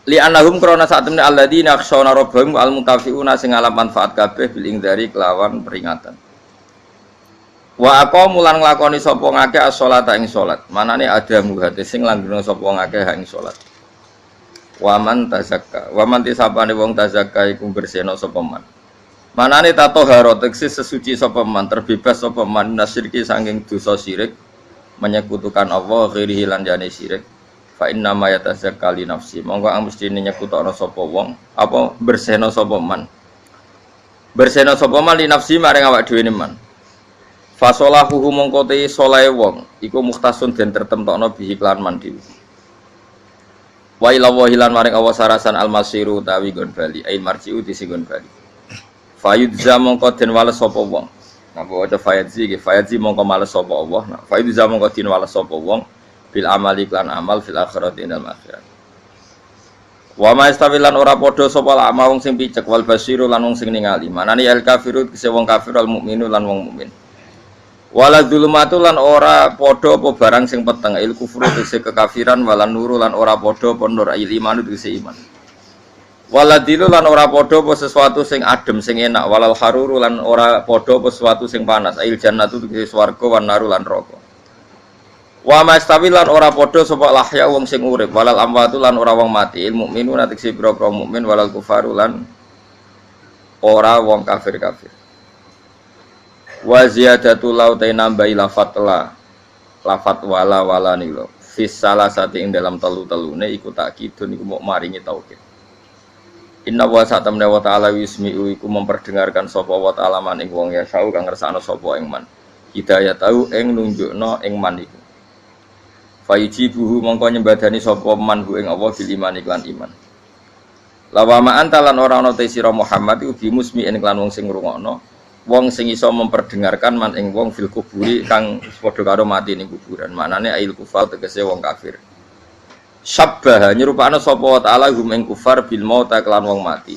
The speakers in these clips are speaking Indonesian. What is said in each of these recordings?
Li anahum krana sak temne alladzina yakhshawna rabbahum al mutafiuna sing alam manfaat kabeh bil ingdari kelawan peringatan. Wa aqamu lan nglakoni sapa ngake as-sholata ing salat. Manane ada muhate sing langgeng sapa ngake ing salat. Wa man tazakka. Wa man tisapane wong tazakka iku bersihna sapa man. Manane tatohara tegese sesuci sapa man, terbebas sapa man nasyirki saking dosa syirik, menyekutukan Allah ghairihi lan jane syirik. Fa inna ma yatazakka li nafsi. Monggo ang mesti nyekutokno sapa wong, apa bersihna sapa man. Bersihna sapa man li nafsi maring awak dhewe man. Fa salahuhu mongko te salahe wong iku mukhtasun den tertemtokno bihi lan man dhewe. Wa ila wahilan maring Allah sarasan al-masiru tawi gon bali, ail marji'u disigon bali. Fayudza mongko den wales sapa wong. Napa waca fayadzi nggih, fayadzi mongko males sapa Allah. Fayudza mongko den wales sapa wong bil amali lan amal fil akhirati indal akhirat. Wa ma istawilan ora padha sapa lama wong sing picek wal basiru lan wong sing ningali. Manane al kafiru kese wong kafir al mukminu lan wong mukmin. Wala dzulumatu lan ora padha apa barang sing peteng il kufru kese kekafiran walan nuru lan ora padha apa nur il iman kese iman. Wala dilu lan ora padha apa sesuatu sing adem sing enak walal haruru lan ora padha apa sesuatu sing panas il jannatu kese swarga wan naru lan neraka. Wa mastawi lan ora padha sapa lahya wong sing urip walal amwatu lan ora wong mati il mukminu natiksi pira-pira mukmin walal kufaru lan ora wong kafir-kafir. Wa ziyadatu lautai nambahi lafat wala nilo fis salasati ing dalam telu-telune iku takkidun iku mok maringi taukid. Inna wa satamna wa ta'ala wismi'u iku memperdengarkan sapa wa ta'ala man ing wong ya sau kang ngersakno sapa ing man. Hidayah tau ing nunjukno ing man iku. Fayujibuhu mongko nyembadani sapa man hu ing Allah bil iman iklan iman. Lawama antalan ora ana te sira Muhammad iku bimusmi'in iklan wong sing ngrungokno, wong sing iso memperdengarkan man ing wong fil kuburi kang padha karo mati ning kuburan. Maknane ail kufar tegese wong kafir. Syabbaha nyerupakno sapa wa ta'ala hum ing kufar bil maut iklan wong mati.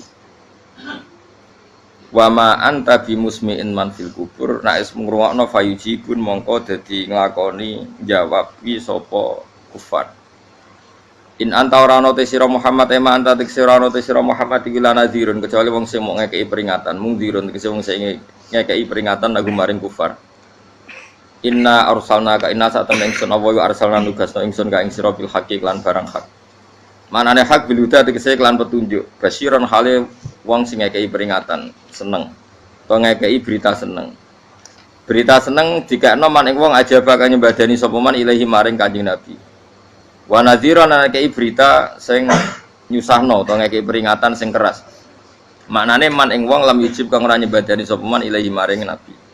Wa ma anta bimusmi'in man fil kubur nek is ngrungokno fayujibun mongko dadi nglakoni jawab wi sapa kufar. In anta ora ana te sira Muhammad ema anta te sira ana te sira Muhammad iki lan nadhirun kecuali wong sing mok ngekeki peringatan mung dirun tegese wong sing ngekeki peringatan lagu maring kufar. Inna arsalna ka inna satam ingsun apa wa arsalna nugasno ingsun ka ing sira bil haqqi lan barang hak. Manane hak bil huda tegese lan petunjuk basyiron hale wong sing ngekeki peringatan seneng to ngekeki berita seneng. Berita seneng dikekno man ing wong aja bakal nyembadani sapa man ilahi maring Kanjeng Nabi. Wa nadhiran ngekeki berita sing nyusahno to ngekeki peringatan sing keras. Maknane man ing wong lam yujib kang ora nyembadani sapa man ilahi maring Nabi.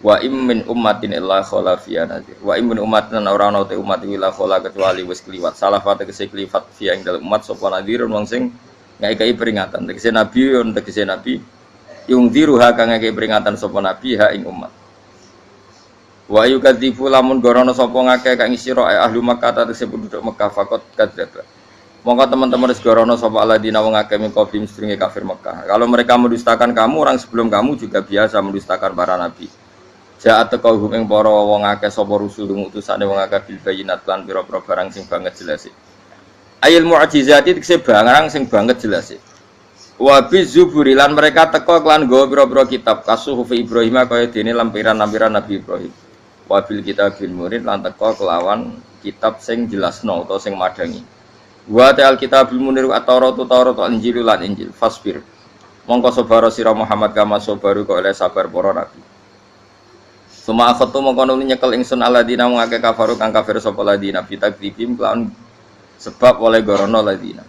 Wa min ummatin illa khala fiya nadhir. Wa min ummatin ora ana te umat illa khala kecuali wis kliwat. Salafate tegese kliwat fiya ing dalem umat sapa nadhirun wong sing ngekeki peringatan. Tegese nabi yon tegese nabi yung diruha kang ngekeki peringatan sapa nabi ha ing umat. Wa yukadzifu lamun gorono sapa ngake kang sira ahli Makkah tegese penduduk Mekah fakot kadzdzaba. Monggo teman-teman wis gorono sapa alladzina wong akeh min qablihim sedurunge kafir Mekah. Kalau mereka mendustakan kamu, orang sebelum kamu juga biasa mendustakan para nabi. Ja'at taqahum ing para wong akeh sapa rusul utusane wong akeh bil bayinat lan pira-pira barang sing banget jelas. Ayil mu'jizati tekse barang sing banget jelas. Wa bizuburi lan mereka teka lan nggawa pira-pira kitab kasuhuf Ibrahim kaya dene lampiran-lampiran Nabi Ibrahim. Wa bil kitabil murid lan teka kelawan kitab sing jelasno utawa sing madangi. Wa ta'al kitabul munir at-Taurat Injil lan Injil fasbir. Mongko sabar sira Muhammad kama sabaru kok oleh sabar para nabi. Suma akhatu mongko nuli nyekel ingsun alladzina wong akeh kafaru kang kafir sapa ladina bitakdzibim kelawan sebab oleh gorono ladina.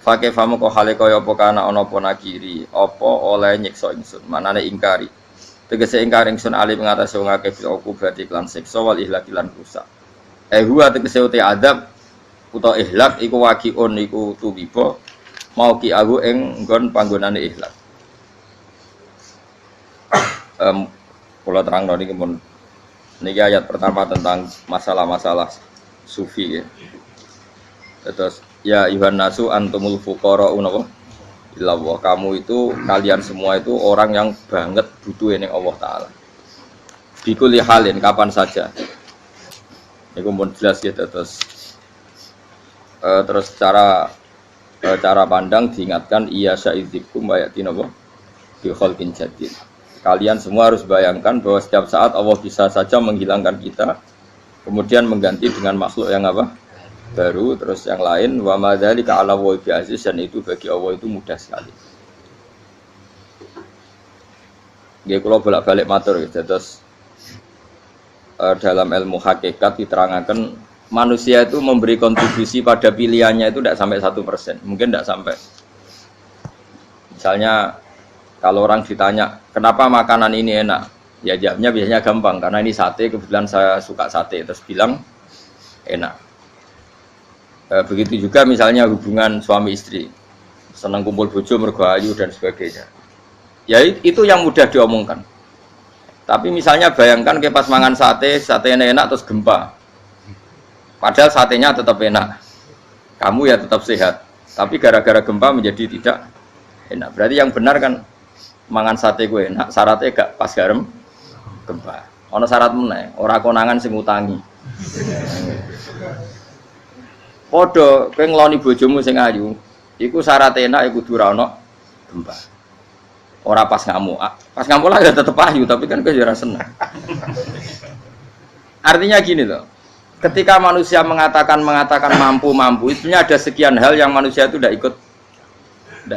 Fake famu kok hale kaya apa kana ana apa nakiri apa oleh nyiksa ingsun manane ingkari. Tegese ingkar ingsun ali ngatasi wong akeh bil berarti lan siksa wal ihlak lan rusak. Huwa tegese uti adab utawa ihlak iku waqiun iku tuwiba mau ki aku ing nggon panggonane ihlak. Kula terangno niki mun niki ayat pertama tentang masalah-masalah sufi ya. Terus ya ayuhan nasu antumul fuqara'un illallah. Kamu itu kalian semua itu orang yang banget butuh ning Allah taala. Bikuli halin kapan saja. Niku mun jelas ya terus Terus cara pandang diingatkan iya sya'idzikum bayati napa bi khalqin jadid. Kalian semua harus bayangkan bahwa setiap saat Allah bisa saja menghilangkan kita kemudian mengganti dengan makhluk yang apa? Baru. Terus yang lain wa madzalika 'ala wa bi aziz, dan itu bagi Allah itu mudah sekali. Nggih kula bolak-balik matur gitu. Terus dalam ilmu hakikat diterangkan manusia itu memberi kontribusi pada pilihannya itu tidak sampai 1%, mungkin tidak sampai. Misalnya kalau orang ditanya kenapa makanan ini enak, ya jawabnya biasanya gampang karena ini sate, kebetulan saya suka sate, terus bilang enak. Begitu juga misalnya hubungan suami istri, senang kumpul bojo mergo ayu dan sebagainya. Ya itu yang mudah diomongkan. Tapi misalnya bayangkan ke pas mangan sate enak terus gempa. Padahal satenya tetap enak. Kamu ya tetap sehat. Tapi gara-gara gempa menjadi tidak enak. Berarti yang benar kan mangan sate gue enak, syaratnya gak pas garam gempa. Ono syarat meneh, ora konangan sing utangi. Padha kowe ngloni bojomu sing ayu, iku syaratnya enak iku kudu ora ono gempa. Ora pas ngamuk. Pas ngamuk lah ya tetep ayu, tapi kan kowe ora seneng. Artinya gini loh. Ketika manusia mengatakan mampu, itunya ada sekian hal yang manusia itu tidak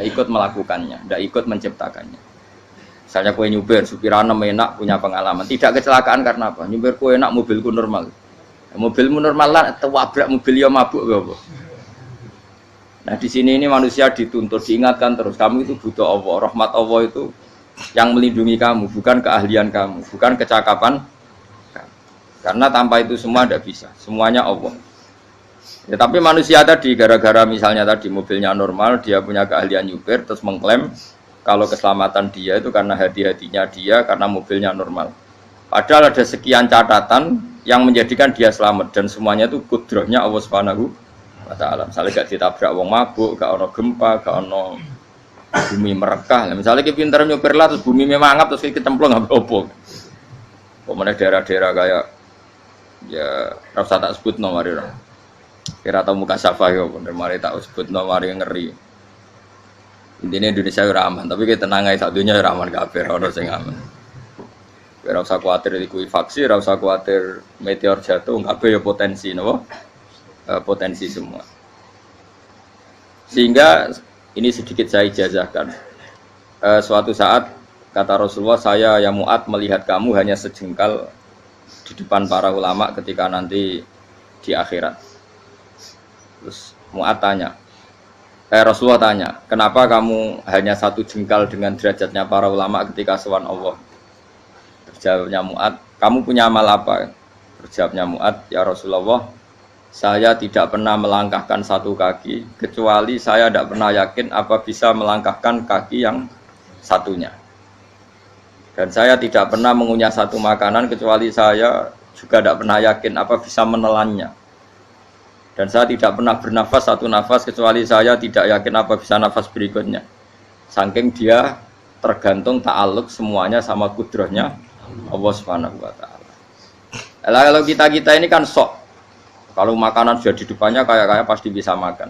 ikut melakukannya, tidak ikut menciptakannya. Misalnya kue nyupir, supiranem enak, punya pengalaman, tidak kecelakaan karena apa? Nyupir kue enak, mobilku normal. Mobilmu normal lah, tewabrak mobil ya mabuk apa? Nah di sini ini manusia dituntut, diingatkan terus, kamu itu butuh Allah, rahmat Allah itu yang melindungi kamu, bukan keahlian kamu, bukan kecakapan. Karena tanpa itu semua tidak bisa, semuanya Allah. Ya, tapi manusia tadi gara-gara misalnya tadi mobilnya normal, dia punya keahlian nyupir, terus mengklaim kalau keselamatan dia itu karena hati-hatinya dia, karena mobilnya normal. Padahal ada sekian catatan yang menjadikan dia selamat dan semuanya itu kudrahnya Allah Subhanahu wa Ta'ala. Misalnya gak ditabrak wong mabuk, gak ono gempa, gak ono bumi merekah. Misalnya kita pintar nyupir lah terus bumi memangap terus kita cemplung nggak apa-apa. Pemenang daerah-daerah kayak ya rasa tak sebut nomor itu. Kira tahu muka syafa ya, bener mari tak sebut nomor yang ngeri. Intinya Indonesia ora aman, tapi kita tenang aja satunya ora aman kabeh, ora sing aman. Ora usah kuwatir dikuwi faksi, ora usah kuwatir meteor jatuh, kabeh ya potensi napa? Potensi semua. Sehingga ini sedikit saya ijazahkan. Suatu saat kata Rasulullah, saya yang Mu'ad melihat kamu hanya sejengkal di depan para ulama ketika nanti di akhirat. Terus Mu'ad tanya, Rasulullah tanya, kenapa kamu hanya satu jengkal dengan derajatnya para ulama ketika sowan Allah? Terjawabnya Mu'ad, kamu punya amal apa? Terjawabnya Mu'ad, ya Rasulullah, saya tidak pernah melangkahkan satu kaki, kecuali saya tidak pernah yakin apa bisa melangkahkan kaki yang satunya. Dan saya tidak pernah mengunyah satu makanan kecuali saya juga tidak pernah yakin apa bisa menelannya. Dan saya tidak pernah bernafas satu nafas kecuali saya tidak yakin apa bisa nafas berikutnya. Saking dia tergantung ta'aluk semuanya sama kudrahnya Allah Subhanahu wa Ta'ala. Kalau kita ini kan sok. Kalau makanan sudah di depannya kayak pasti bisa makan.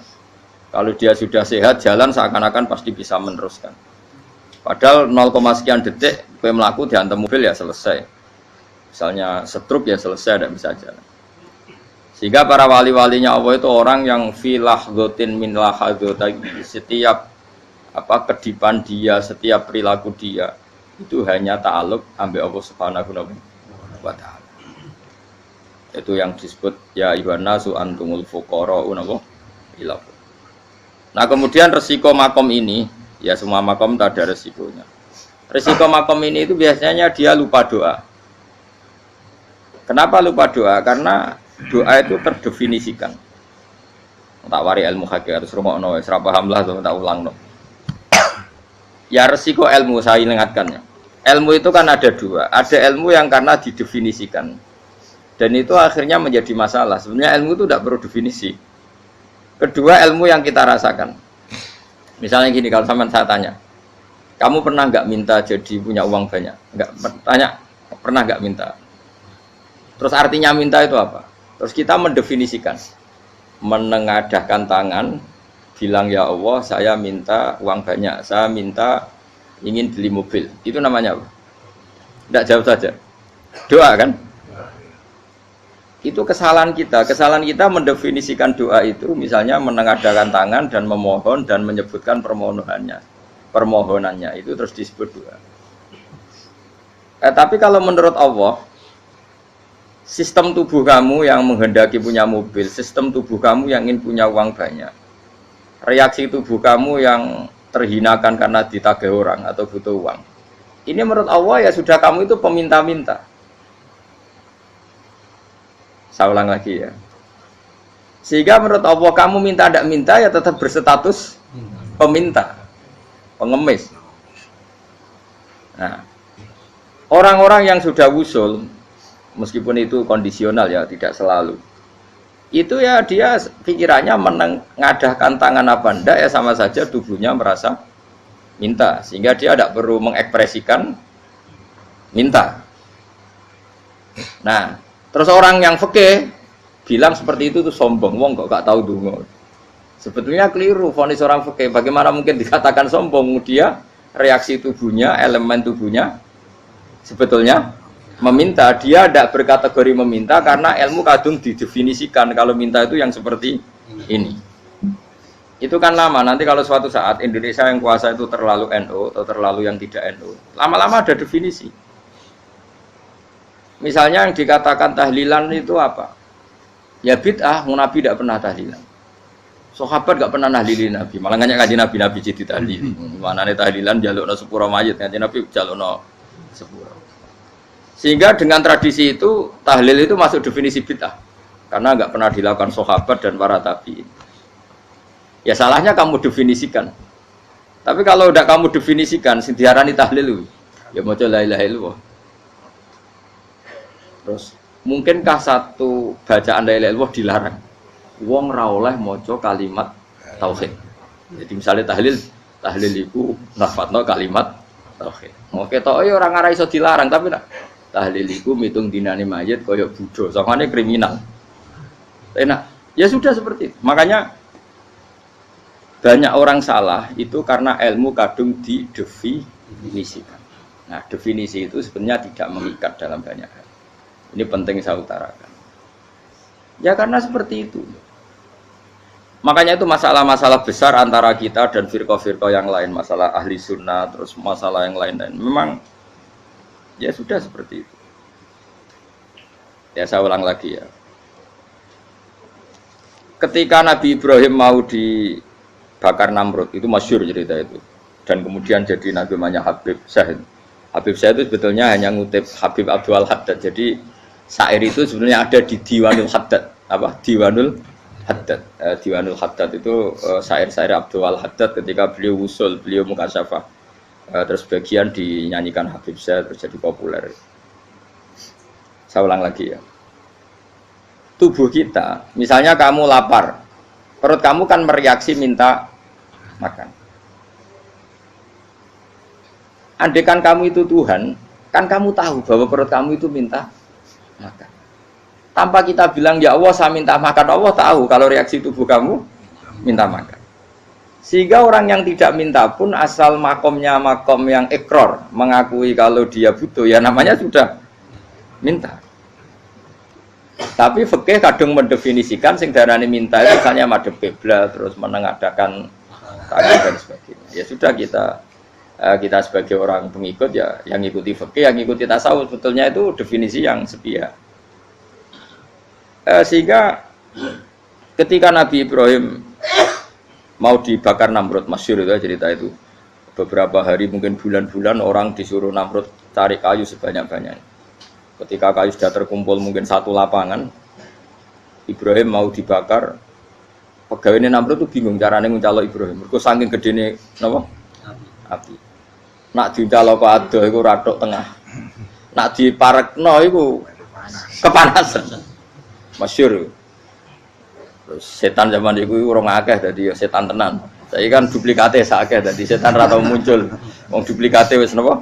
Kalau dia sudah sehat jalan seakan-akan pasti bisa meneruskan. Padahal 0, sekian detik gue melaku dihantam mobil ya selesai. Misalnya stroke ya selesai, tidak bisa jalan. Sehingga para wali-walinya Allah itu orang yang filah gotin min lahadotagi, setiap kedipan dia, setiap perilaku dia itu hanya ta'aluk ambil Allah Subhanahu wa Ta'ala. Itu yang disebut ya ibana su antumul fuqara'u ila. Nah kemudian resiko makom ini, ya semua makom tak ada resikonya. Resiko makom ini itu biasanya dia lupa doa. Kenapa lupa doa? Karena doa itu terdefinisikan. Tak wari ilmu hakikat terus rungokno wis ora paham lah tak ulangno. Ya resiko ilmu saya ingatkannya. Ilmu itu kan ada dua. Ada ilmu yang karena didefinisikan. Dan itu akhirnya menjadi masalah. Sebenarnya ilmu itu tidak perlu definisi. Kedua ilmu yang kita rasakan. Misalnya gini, kalau sampean saya tanya, kamu pernah nggak minta jadi punya uang banyak? Nggak tanya, pernah nggak minta? Terus artinya minta itu apa? Terus kita mendefinisikan. menengadahkan tangan, bilang ya Allah, saya minta uang banyak, saya minta ingin beli mobil. Itu namanya apa? Tidak jauh saja. Doa kan? Itu kesalahan kita. Kesalahan kita mendefinisikan doa itu misalnya menengadahkan tangan dan memohon dan menyebutkan permohonannya itu terus disebut doa. Tapi kalau menurut Allah, sistem tubuh kamu yang menghendaki punya mobil, sistem tubuh kamu yang ingin punya uang banyak, reaksi tubuh kamu yang terhinakan karena ditagih orang atau butuh uang, ini menurut Allah ya sudah kamu itu peminta-minta. Saya ulang lagi ya. Sehingga menurut Allah kamu minta tidak minta ya tetap berstatus peminta, pengemis. Nah, orang-orang yang sudah wusul, meskipun itu kondisional ya, tidak selalu. Itu ya dia pikirannya menengadahkan tangan apa ndak ya sama saja tubuhnya merasa minta, sehingga dia tidak perlu mengekspresikan minta. Nah, terus orang yang fikih bilang seperti itu tuh sombong, wong kok gak tahu donga. Sebetulnya keliru vonis orang fikih. Bagaimana mungkin dikatakan sombong? Dia reaksi tubuhnya, elemen tubuhnya sebetulnya meminta. Dia tidak berkategori meminta karena ilmu kadung didefinisikan kalau minta itu yang seperti ini. Itu kan lama. Nanti kalau suatu saat Indonesia yang kuasa itu terlalu NU atau terlalu yang tidak NU, lama-lama ada definisi. Misalnya yang dikatakan tahlilan itu apa? Ya bid'ah, Nabi tidak pernah tahlilan. Sahabat tidak pernah nahlilin Nabi, malah nggak ngaji Nabi jadi tahlil. Mana nih tahlilan jalukno sepuro mayit, ngaji Nabi jalukno sepuro. Sehingga dengan tradisi itu tahlil itu masuk definisi bid'ah karena nggak pernah dilakukan sahabat dan para tabi'in. Ya salahnya kamu definisikan. Tapi kalau udah kamu definisikan, sing diarani tahlil ya maca la ilaha illallah. Terus mungkinkah satu bacaan la ilaha illallah dilarang? Wong ra oleh maca kalimat tauhid. Jadi misalnya tahlil iku lafadzno kalimat tauhid. Mau ketok ya ora ngara iso dilarang, tapi nak tahlil iku mitung dinane mayit kaya Buddha, sangane kriminal. Enak. Ya sudah seperti itu. Makanya banyak orang salah itu karena ilmu kadung didefinisikan. Nah, definisi itu sebenarnya tidak mengikat dalam banyak hal. Ini penting saya utarakan. Ya karena seperti itu. Makanya itu masalah-masalah besar antara kita dan firqah-firqah yang lain, masalah ahli sunnah, terus masalah yang lain-lain. Memang ya sudah seperti itu. Ya saya ulang lagi ya. Ketika Nabi Ibrahim mau dibakar Namrud, itu masyhur cerita itu. Dan kemudian jadi Nabi namanya Habib Syahid. Habib Syahid itu sebetulnya hanya ngutip Habib Abdul Haddad. Jadi syair itu sebenarnya ada di Diwanul Haddad. Apa? Diwanul Haddad. Diwanul Haddad itu syair-syair Abdul Haddad ketika beliau usul, beliau mukasyafah. Terus bagian dinyanyikan Habib Syahid terus jadi populer. Saya ulang lagi ya. Tubuh kita, misalnya kamu lapar, perut kamu kan mereaksi minta makan. Andaikan kamu itu Tuhan, kan kamu tahu bahwa perut kamu itu minta makan. Tanpa kita bilang ya Allah saya minta makan, Allah tahu kalau reaksi tubuh kamu minta makan. Sehingga orang yang tidak minta pun asal makomnya makom yang ikrar, mengakui kalau dia butuh, ya namanya sudah minta. Tapi fikih kadung mendefinisikan sing darane minta itu misalnya madhep kiblat terus menengadakan tangan dan sebagainya. Ya sudah kita sebagai orang pengikut ya yang ikuti fikih, yang ikuti tasawuf sebetulnya itu definisi yang sepihak. Sehingga ketika Nabi Ibrahim mau dibakar Namrud, masyhur itu cerita itu. Beberapa hari mungkin bulan-bulan orang disuruh Namrud cari kayu sebanyak-banyaknya. Ketika kayu sudah terkumpul mungkin satu lapangan, Ibrahim mau dibakar. Pegawai Namrud itu bingung caranya nguncalo Ibrahim. Mergo saking gedene napa? Api. Nak diuncalo kok adoh iku rathok tengah. Nak diparekno iku kepanasan. Masyhur. Terus setan zaman iku urung akeh dadi ya setan tenan. Saiki kan duplikate sakake dadi setan ra tau muncul. Wong duplikate wis napa?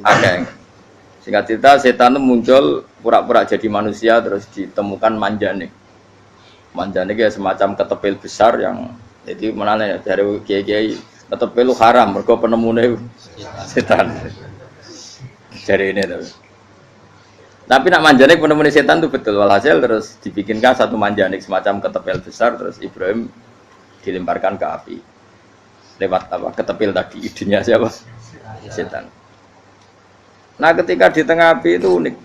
Akeh. Singkat cerita setan itu muncul pura-pura jadi manusia terus ditemukan manjane. Manjane kayak semacam ketepil besar yang jadi menane dari kiai-kiai ketepil haram mergo penemune setan. Dari ini tapi nak manjanik penemune setan itu betul. Walhasil terus dibikinkan satu manjanik semacam ketepil besar terus Ibrahim dilemparkan ke api. Lewat apa? Ketepil tadi idenya siapa? Setan. Nah, ketika di tengah api itu unik.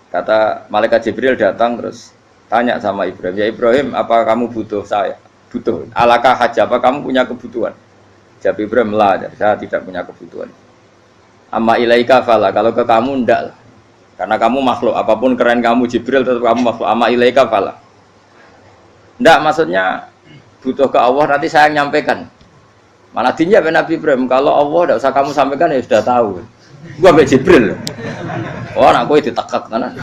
Kata malaikat Jibril datang terus tanya sama Ibrahim, "Ya Ibrahim, apa kamu butuh saya? Butuh. Alakah haja, apa kamu punya kebutuhan?" Jawab Ibrahim, "La, saya tidak punya kebutuhan." Amma ilaika fala, kalau ke kamu ndak lah. Karena kamu makhluk, apapun keren kamu Jibril tetap kamu makhluk. Amma ilaika fala. Ndak maksudnya butuh ke Allah nanti saya yang nyampaikan. Malah dinya Nabi Ibrahim, kalau Allah ndak usah kamu sampaikan ya sudah tahu. Gua mbek Jibril. Oh, anak kowe ditekek tenan.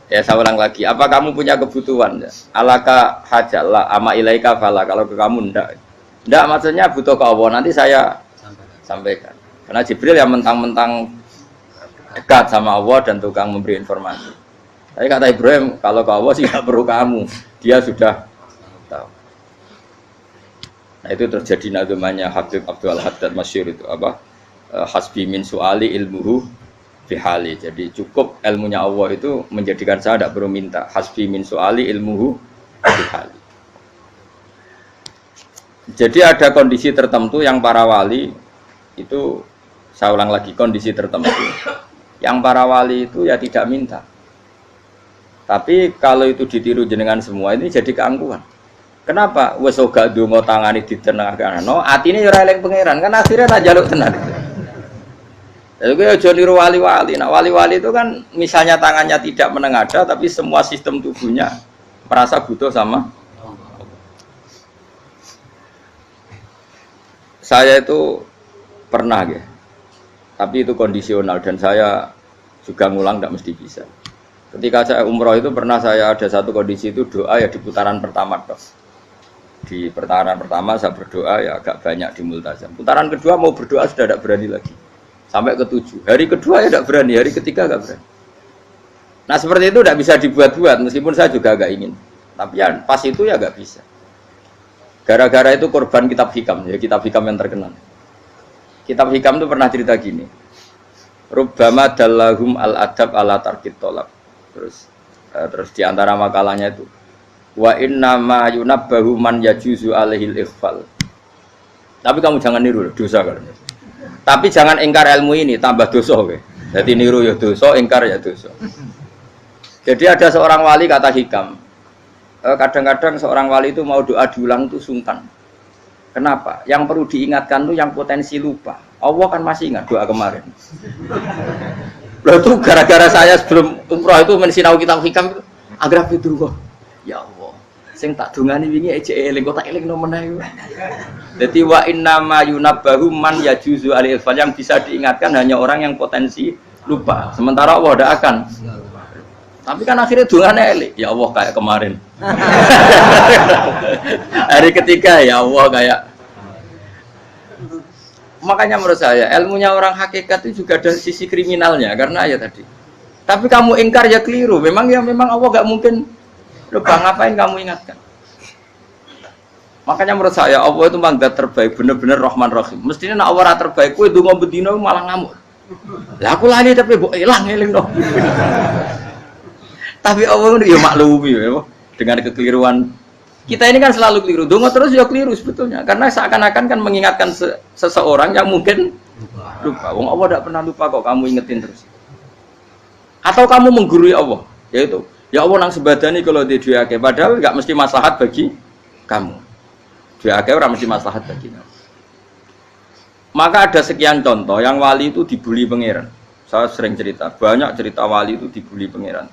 Ya saya ulang lagi, apa kamu punya kebutuhan? Alaka hajalla ama ilaika fala, kalau ke kamu ndak. Ndak maksudnya butuh ke Allah nanti saya sampaikan. Karena Jibril yang mentang-mentang dekat sama Allah dan tukang memberi informasi. Tapi kata Ibrahim, kalau ke Allah sih nggak perlu kamu, dia sudah tahu. Nah itu terjadi nazmannya Habib Abdul Haddad masyhur itu apa? Hasbi min su'ali ilmuhu bihali. Jadi cukup ilmunya Allah itu menjadikan saya tidak perlu minta. Hasbi min su'ali ilmuhu bihali. Jadi ada kondisi tertentu yang para wali itu, saya ulang lagi, kondisi tertentu yang para wali itu ya tidak minta. Tapi kalau itu ditiru jenengan semua ini jadi keangkuhan. Kenapa? Wes ora ndonga tangane ditenangakno, atine ya ora eling pangeran, kan akhirnya tak jaluk tenan. Lalu gue aja niru wali-wali. Nah wali-wali itu kan misalnya tangannya tidak menengadah, tapi semua sistem tubuhnya merasa butuh sama. Saya itu pernah ya, tapi itu kondisional dan saya juga ngulang tidak mesti bisa. Ketika saya umroh itu pernah saya ada satu kondisi itu doa ya di putaran pertama toh. Di putaran pertama saya berdoa ya agak banyak di multazam. Putaran kedua mau berdoa sudah tidak berani lagi. Sampai ke-7. Hari kedua ya tidak berani, hari ketiga tidak berani. Nah seperti itu tidak bisa dibuat-buat, meskipun saya juga agak ingin. Tapi ya pas itu ya nggak bisa. Gara-gara itu korban kitab hikam, ya kitab hikam yang terkenal. Kitab hikam itu pernah cerita gini. Rubbama dallahum al-adab ala tarkit tolab. Terus di antara makalahnya itu wa inna ma yunabbahu man yajuzu alaihil ikhfal. Tapi kamu jangan niru dosa kan. Tapi jangan ingkar ilmu ini, tambah dosa kowe. Jadi niru ya dosa, ingkar ya dosa. Jadi ada seorang wali kata hikam. Kadang-kadang seorang wali itu mau doa diulang itu sungkan. Kenapa? Yang perlu diingatkan itu yang potensi lupa. Allah kan masih ingat doa kemarin. Loh itu gara-gara saya sebelum umroh itu mensinau kitab hikam itu agar fitruh. Ya Allah, sing tak dungani wingi ejek eling kok tak eling no meneh. Jadi wa inna ma yunabbahu man yajuzu alil fal, yang bisa diingatkan hanya orang yang potensi lupa. Sementara Allah tidak akan. Tapi kan akhirnya dungane eling. Ya Allah kayak kemarin. Hari ketiga ya Allah kayak. Makanya menurut saya ilmunya orang hakikat itu juga ada sisi kriminalnya karena ya tadi. Tapi kamu ingkar ya keliru. Memang Allah gak mungkin lupa, ngapain kamu ingatkan. Makanya menurut saya Allah itu memang zat terbaik, bener-bener Rahman Rahim. Mestinya nak Allah terbaik, kowe ndonga bedino malah ngamuk. Lah aku lali tapi mbok ilang eling no. Tapi Allah itu ya maklumi ya, dengan kekeliruan. Kita ini kan selalu keliru, dongo terus ya keliru sebetulnya. Karena seakan-akan kan mengingatkan seseorang yang mungkin lupa. Wong Allah tidak pernah lupa kok, kamu ingetin terus. Atau kamu menggurui Allah, yaitu ya Allah nang sebadani kalau di duake, padahal nggak mesti maslahat bagi kamu. Duake orang mesti maslahat bagi kamu. Maka ada sekian contoh yang wali itu dibully pangeran. Saya sering cerita, banyak cerita wali itu dibully pangeran,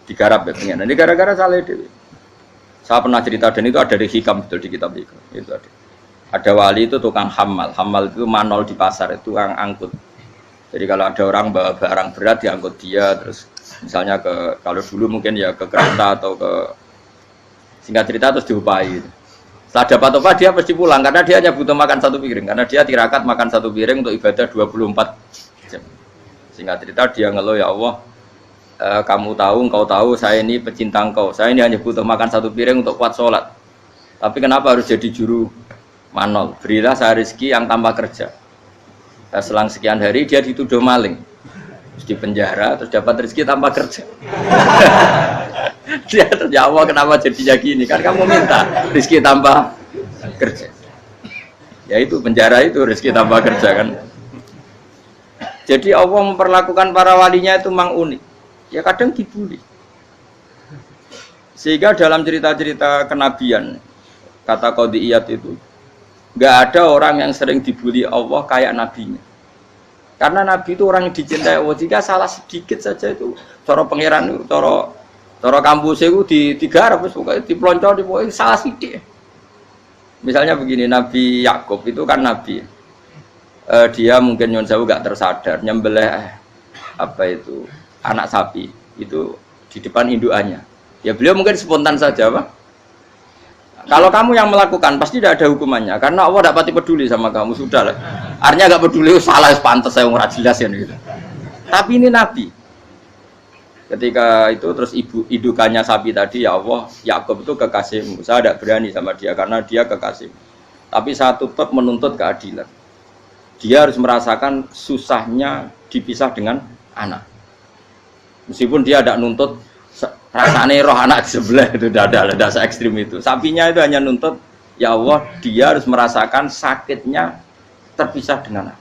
digarap ya pangeran. Ini gara-gara salah dewi. Saya pernah cerita dan itu ada di hikam betul di kitab hikam. Itu ada. Ada wali itu tukang hamal. Hamal itu manol di pasar, itu tukang angkut. Jadi kalau ada orang bawa barang berat diangkut dia, terus misalnya kalau dulu mungkin ya ke kereta atau ke, singkat cerita terus diupahi. Setelah dapat apa dia pasti pulang karena dia hanya butuh makan satu piring, karena dia tirakat makan satu piring untuk ibadah 24 jam. Singkat cerita dia ngeluh, ya Allah, kamu tahu, engkau tahu, saya ini pecinta engkau. Saya ini hanya butuh makan satu piring untuk kuat sholat. Tapi kenapa harus jadi juru manol? Berilah saya rezeki yang tanpa kerja. Nah, selang sekian hari dia dituduh maling, terus di penjara, terus dapat rezeki tanpa kerja. Dia terjawab kenapa jadinya gini? Kan kamu minta rezeki tanpa kerja. Ya itu penjara itu rezeki tanpa kerja kan. Jadi Allah memperlakukan para walinya itu memang unik. Ya kadang dibully. Sehingga dalam cerita-cerita kenabian, kata Qadiyat itu, nggak ada orang yang sering dibully Allah kayak nabinya. Karena nabi itu orang yang dicintai Allah. Jika salah sedikit saja itu, cara pangeran itu, cara kampus itu digarap, pokoknya dipelonco, pokoknya salah sedikit. Misalnya begini, Nabi Yakub itu kan nabi. Dia mungkin nyon sewu gak tersadar nyembelih anak sapi itu di depan indukannya. Ya beliau mungkin spontan saja, Pak. Kalau kamu yang melakukan pasti tidak ada hukumannya karena Allah tidak pati peduli sama kamu, sudah lah. Artinya gak peduli, salah pantas saya ora jelas ya gitu. Tapi ini nabi. Ketika itu terus indukannya sapi tadi, ya Allah, Yakub itu kekasihmu. Saya tidak berani sama dia karena dia kekasihmu. Tapi saya tetap menuntut keadilan. Dia harus merasakan susahnya dipisah dengan anak. Meskipun dia tidak nuntut rasanya roh anak di sebelah, itu tidak ada se ekstrim itu. Sapinya itu hanya nuntut, ya Allah, dia harus merasakan sakitnya terpisah dengan anak.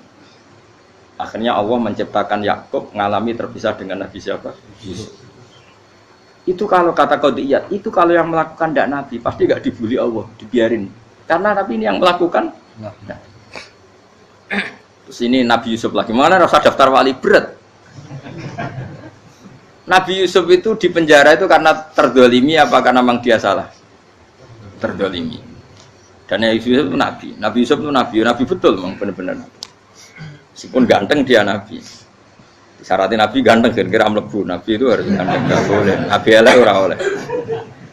Akhirnya Allah menciptakan Yakub mengalami terpisah dengan Nabi siapa? Yusuf. Itu kalau kata Qadiyat, itu kalau yang melakukan tidak Nabi pasti gak dibully Allah, dibiarin. Karena Nabi ini yang melakukan. Nah. Terus ini Nabi Yusuf lagi, mana rasa daftar wali berat. Nabi Yusuf itu di penjara itu karena terdolimi apa karena memang dia salah? Terdolimi. Dan Nabi Yusuf itu Nabi. Nabi Yusuf itu Nabi betul memang benar-benar Nabi. Meskipun ganteng dia Nabi. Syaratnya Nabi ganteng kira-kira mlebu. Nabi itu harus ganteng, enggak boleh. Nabi elek ora oleh.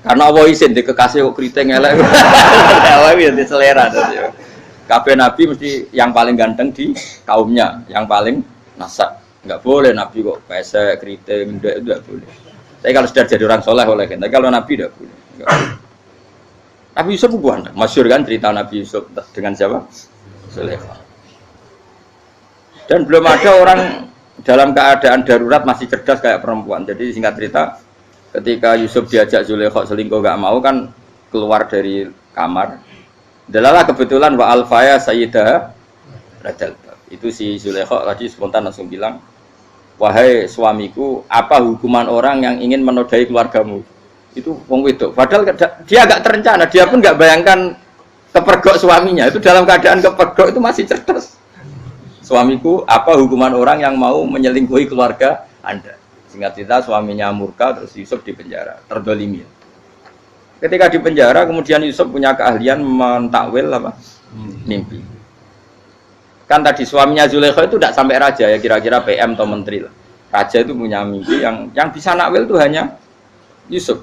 Karena Allah izin di kekasih kok kriting elek. Allah itu selera tadi. Kabeh Nabi mesti yang paling ganteng di kaumnya, yang paling nasab. Enggak boleh Nabi kok pesek, kriting, itu enggak boleh. Tapi kalau sudah jadi orang soleh oleh kan. Tapi kalau Nabi enggak boleh. Nabi Yusuf bukan, masyhur kan cerita Nabi Yusuf dengan siapa? Zulaikha. Dan belum ada orang dalam keadaan darurat masih cerdas kayak perempuan. Jadi singkat cerita, ketika Yusuf diajak Zulaikha selingkuh enggak mau kan keluar dari kamar. Dalalah kebetulan wa alfaya sayyidah radal. Itu si Zulaikha tadi spontan langsung bilang, wahai suamiku, apa hukuman orang yang ingin menodai keluargamu? Itu wong wedok. Padahal dia agak terencana, dia pun nggak bayangkan kepergok suaminya. Itu dalam keadaan kepergok itu masih cerdas. Suamiku, apa hukuman orang yang mau menyelingkuhi keluarga Anda? Singkat cerita suaminya murka, terus Yusuf dipenjara, terdolimi. Ketika di penjara, kemudian Yusuf punya keahlian mentakwil apa? Mimpi. Kan tadi suaminya Zulaikha itu tidak sampai raja ya, kira-kira PM atau menteri lah. Raja itu punya mimpi yang bisa nakwil itu hanya Yusuf.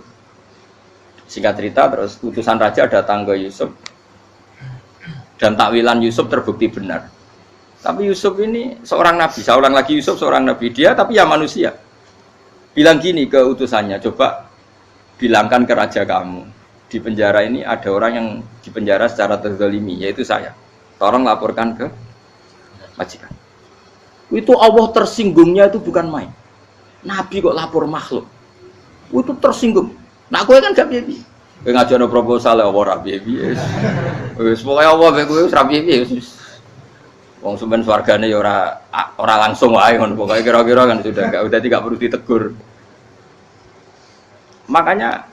Singkat cerita, terus utusan raja datang ke Yusuf dan takwilan Yusuf terbukti benar. Tapi Yusuf ini seorang nabi, saya ulang lagi Yusuf seorang nabi dia, tapi ya manusia. Bilang gini ke utusannya, coba bilangkan ke raja kamu, di penjara ini ada orang yang dipenjara secara terzalimi, yaitu saya. Tolong laporkan ke majikan. Itu Allah tersinggungnya itu bukan main. Nabi kok lapor makhluk. Itu tersinggung. Nah, gue kan gak piye-piye. Kowe ngajono proposal ya ora piye-piye. Wis pokoke Allah mek kowe wis ra piye-piye wis. Wong sampean swargane ya ora langsung wae ngono. Pokoke kira-kira kan sudah enggak perlu ditegur. Makanya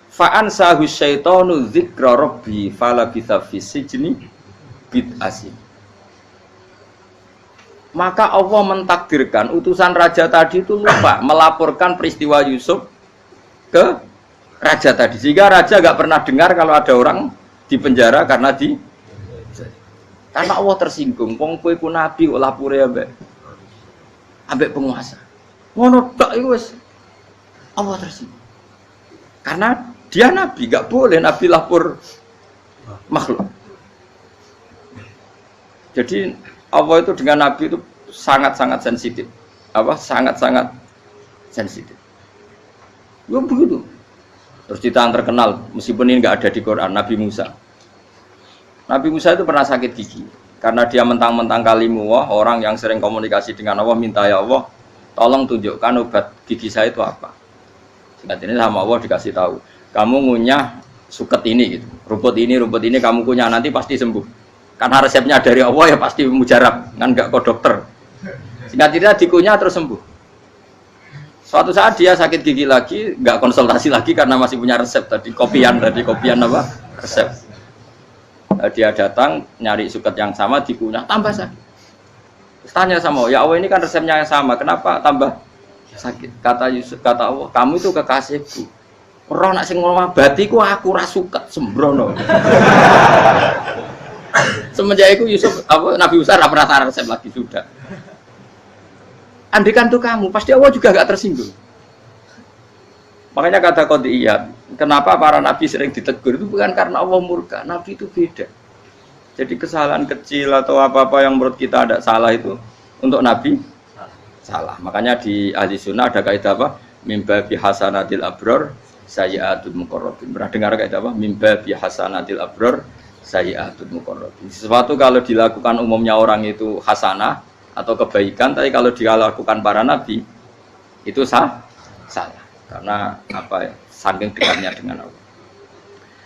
fa'an sahu syaitanu dzikra rabbi falabitha fis sijni bid'asin. Maka Allah mentakdirkan utusan raja tadi itu lupa melaporkan peristiwa Yusuf ke raja tadi, sehingga raja gak pernah dengar kalau ada orang di penjara karena Allah tersinggung. Wong kowe ku nabi kok lapore ambek penguasa. Ngono tok iku wis Allah tersinggung. Karena dia nabi, gak boleh nabi lapor makhluk. Jadi Allah itu dengan nabi itu sangat-sangat sensitif. Sangat-sangat sensitif. Ya begitu. Terus cerita yang terkenal, meskipun ini nggak ada di Quran, Nabi Musa. Nabi Musa itu pernah sakit gigi karena dia mentang-mentang kalimullah, orang yang sering komunikasi dengan Allah, minta ya Allah, tolong tunjukkan obat gigi saya itu apa. Singkat ini sama Allah dikasih tahu, kamu ngunyah suket ini gitu, rumput ini kamu kunyah nanti pasti sembuh. Karena resepnya dari Allah ya pasti mujarab, kan nggak ke dokter. Singkat cerita dikunyah terus sembuh. Suatu saat dia sakit gigi lagi, nggak konsultasi lagi karena masih punya resep tadi kopian apa resep. Dia datang nyari suket yang sama dikunyah tambah sakit. Terus tanya sama Allah, ya Allah ini kan resepnya yang sama, kenapa tambah sakit? Kata Yusuf, kata Allah, kamu itu kekasihku. Orang nak sing ngobati ku aku ra suket sembrono. Semenjak itu Yusuf Nabi Musa ra pernah resep lagi sudah. Andikan tuh kamu, pasti Allah juga gak tersinggung. Makanya kata Qadiyat, kenapa para nabi sering ditegur itu bukan karena Allah murka, nabi itu beda. Jadi kesalahan kecil atau apa-apa yang menurut kita ada salah itu untuk nabi salah. Makanya di ahli sunnah ada kaidah apa? Mimba bi hasanatil abror sayyi'atul muqarrabin. Pernah dengar kaidah apa? Mimba bi hasanatil abror sayyi'atul muqarrabin. Sesuatu kalau dilakukan umumnya orang itu hasanah atau kebaikan, tapi kalau dilakukan para nabi itu salah. Karena apa ya? Saking dekatnya dengan Allah.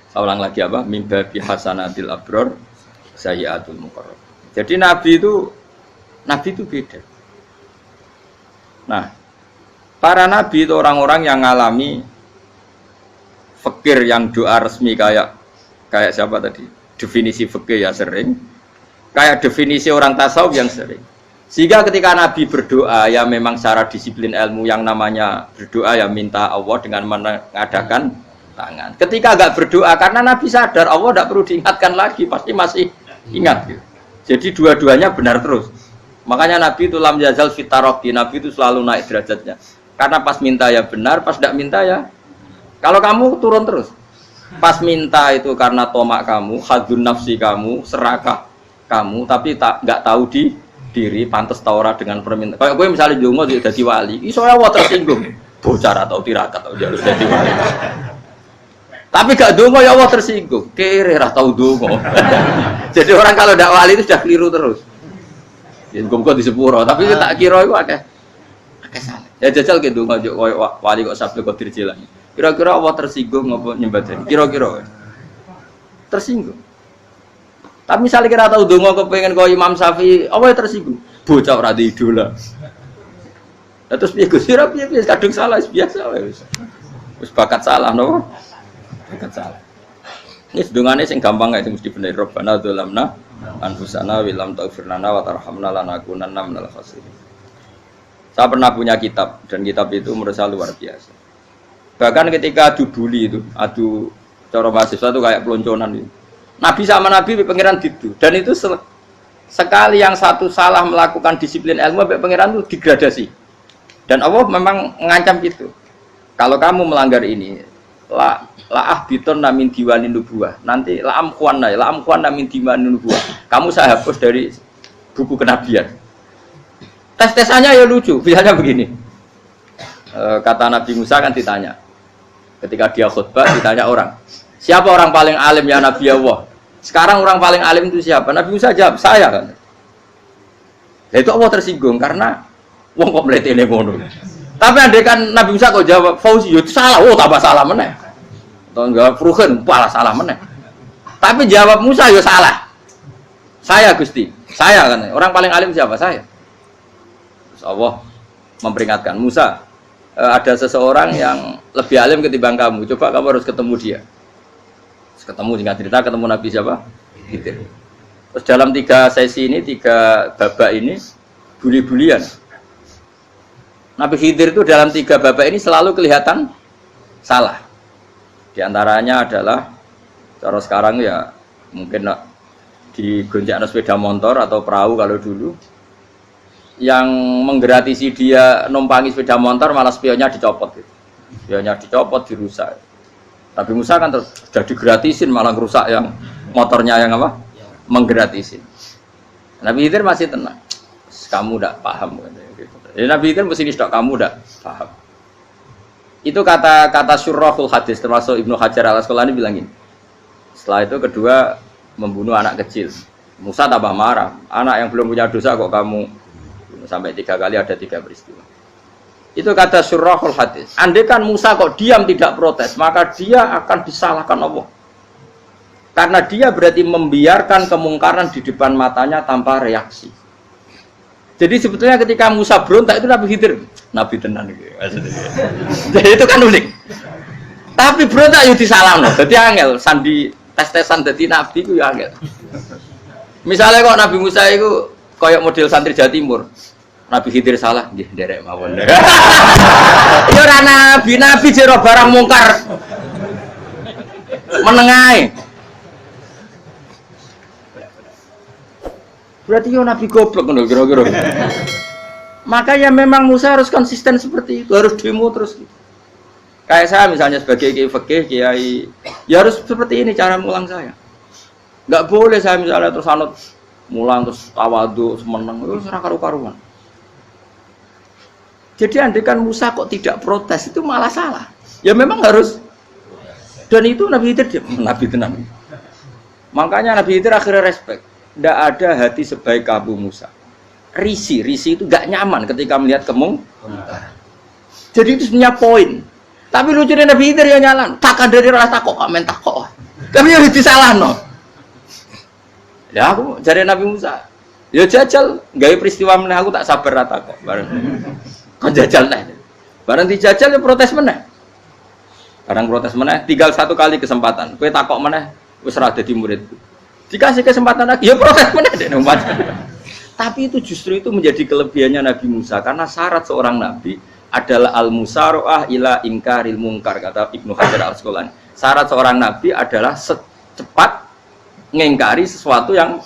Saya ulang lagi apa? Mimba bi hasanatil abror sayyi'atul muqarrab. Jadi nabi itu beda. Nah, para nabi itu orang-orang yang mengalami fikir yang doa resmi kayak siapa tadi? Definisi fikir ya sering. Kayak definisi orang tasawuf yang sering. Sehingga ketika Nabi berdoa ya memang secara disiplin ilmu yang namanya berdoa ya minta Allah dengan mengadakan tangan. Ketika agak berdoa karena Nabi sadar Allah tidak perlu diingatkan lagi, pasti masih ingat gitu. Jadi dua-duanya benar terus. Makanya Nabi itu lam yazal fitaroki, Nabi itu selalu naik derajatnya. Karena pas minta ya benar, pas tidak minta ya. Kalau kamu turun terus. Pas minta itu karena tomak kamu, hadun nafsi kamu, serakah kamu, tapi nggak tahu diri pantas taura dengan permintaan. Kayak gue misalnya jongo jadi wali, iso Allah tersinggung, bocah atau tirakat atau jadi wali. Tapi gak dongo ya Allah tersinggung, kere ra tau dongo. Jadi orang kalau tidak wali itu sudah keliru terus. Ya gue di sepuro, tapi tak kira itu akeh salah. Ya jajal ke dongo wali kok sabda kok dirjelan. Kira-kira Allah tersinggung ngopo nyembadani? Kira-kira tersinggung. Tapi misalnya kira tahu dongo kepengen kau Imam Syafi'i, apa yang tersinggung? Bocah ora di idola. Terus piye Gus? Piye kadung salah biasa wae wis bakat salah no. Bakat salah. Ini sedungane sing gampang ae mesti bener Rabbana dzalamna anfusana wa lam taghfir lana wa tarhamna lanakunanna minal khasirin. Saya pernah punya kitab dan kitab itu menurut saya luar biasa. Bahkan ketika adu bully itu, adu cara mahasiswa itu kayak pelonconan itu. Nabi sama Nabi pangeran gitu, dan itu sekali yang satu salah melakukan disiplin ilmu, pangeran itu degradasi. Dan Allah memang mengancam gitu. Kalau kamu melanggar ini, la ahbiton namin diwanin nubuah. Nanti la amkuan namin diwanin nubuah. Kamu saya hapus dari buku kenabian. Tes-tesannya ya lucu, biasanya begini. Kata Nabi Musa kan ditanya, ketika dia khutbah ditanya orang, siapa orang paling alim ya Nabi Allah? Sekarang orang paling alim itu siapa? Nabi Musa jawab, saya kan. Ya itu Allah tersinggung karena wong kok mletene ngono. Tapi andai kan Nabi Musa kok jawab Fauzi, itu salah, tambah salah meneh. Atau enggak Ruhin, malah salah meneh. Tapi jawab Musa ya salah. Saya Gusti, saya kan. Orang paling alim siapa? Saya. Terus Allah memperingatkan Musa, ada seseorang yang lebih alim ketimbang kamu. Coba kamu harus ketemu dia. Ketemu singkat cerita ketemu Nabi siapa? Khidir. Terus dalam 3 sesi ini, 3 babak ini buli-bulian. Nabi Khidir itu dalam 3 babak ini selalu kelihatan salah. Di antaranya adalah cara sekarang ya mungkin di gonjak sepeda motor atau perahu kalau dulu yang menggratisi dia numpangi sepeda motor malah spionnya dicopot. Spionnya dicopot, dirusak. Nabi Musa kan sudah digratisin malah rusak yang motornya yang apa? Menggratisin. Nabi Khidir masih tenang. Kamu tidak paham. Jadi Nabi Khidir mesti tidak kamu tidak paham. Itu kata syurrahul hadis termasuk Ibnu Hajar Al-Asqalani bilangin. Setelah itu kedua membunuh anak kecil. Musa tambah marah. Anak yang belum punya dosa kok kamu sampai 3 kali ada 3 peristiwa. Itu kata syurrahul hadis. Andai kan Musa kok diam tidak protes, maka dia akan disalahkan Allah. Karena dia berarti membiarkan kemungkaran di depan matanya tanpa reaksi. Jadi sebetulnya ketika Musa berontak itu Nabi Khidir, Nabi tenan gitu. Jadi itu kan unik. Tapi berontak yo disalahno. Dadi angel sandi tes-tesan dadi nabi ku yo angel. Misalnya kok Nabi Musa itu koyok model santri Jawa Timur. Nabi Khidir salah, nggih nderek mawon. Ya ora nabi jero barang mungkar. Menengae. Berarti yo nabi goblok ngono kira-kira. Makanya memang Musa harus konsisten seperti itu, harus demo terus gitu. Kayak saya misalnya sebagai kiai fikih, kiai ya harus seperti ini cara mulang saya. Enggak boleh saya misalnya terus anut mulang terus tawadhu semeneng itu ora karu-karuan. Jadi andekan Musa kok tidak protes itu malah salah. Ya memang harus. Dan itu Nabi Khidir dia, Nabi tenang. Makanya Nabi Khidir akhirnya respect. Tidak ada hati sebaik Abu Musa. Risi itu gak nyaman ketika melihat kemungkaran. Jadi itu sebenarnya poin. Tapi lucunya Nabi Khidir ya nyalan. Takkan dari rasa takok, amen takok. Kami harus disalah no. Ya aku jadi Nabi Musa. Ya jajal, gawe peristiwa meneh aku tak sabar rata kok. Bareng. Kan jajal nih. Bareng dijajal ya protes meneh. Bareng protes meneh, tinggal 1 kali kesempatan. Kowe takok meneh wis ora dadi muridku. Dikasih kesempatan lagi, ya protes meneh dek nomor. Tapi itu justru itu menjadi kelebihannya Nabi Musa karena syarat seorang nabi adalah al-musara'ah ila ingkaril munkar kata Ibnu Hajar Al-Asqalani. Syarat seorang nabi adalah secepat ngingkari sesuatu yang